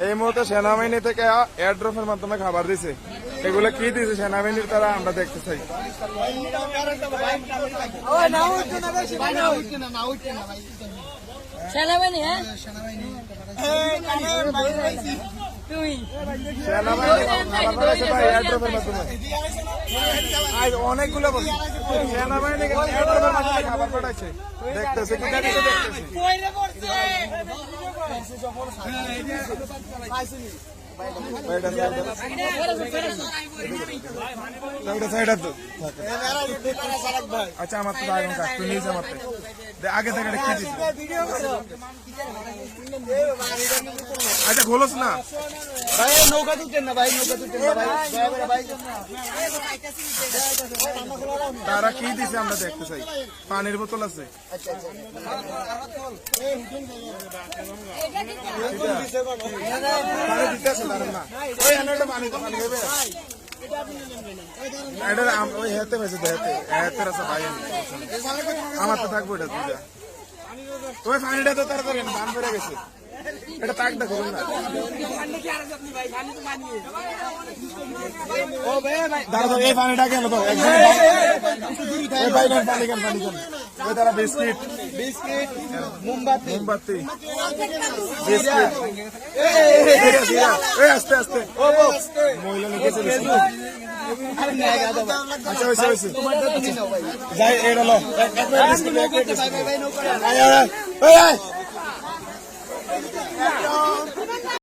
এই মুহূর্তে সেনাবাহিনী থেকে এয়ারড্রপের মাধ্যমে খাবার দিছে। এগুলো কি দিছে সেনাবাহিনীর তারা আমরা দেখতে চাই। সেনাবাহিনী হ্যাঁ অনেকগুলো সেনাবাহিনী খাবার পাঠাইছে দেখতেছে কি আচ্ছা আমার তো তুই নিয়ে আমার আগে থেকে কি দিস আচ্ছা খোলস না ভাই নৌকা তুলতেন না ভাই নৌকা তুলতেন না ভাই তারা কি দিছে আমরা দেখতে চাই। পানির বোতল আছে আমার তো থাকবো এটা দুটা ওই পানিটা তো তাড়াতাড়ি দান করে গেছে এটা তাক দেখো না এই পানিটা কেন তো পানি কেন ওই তারা বিস্কিট মোমবাতি বিস্কিট আস্তে আস্তে মহিলা লিখেছে আচ্ছা হয়েছে যাই এটা লো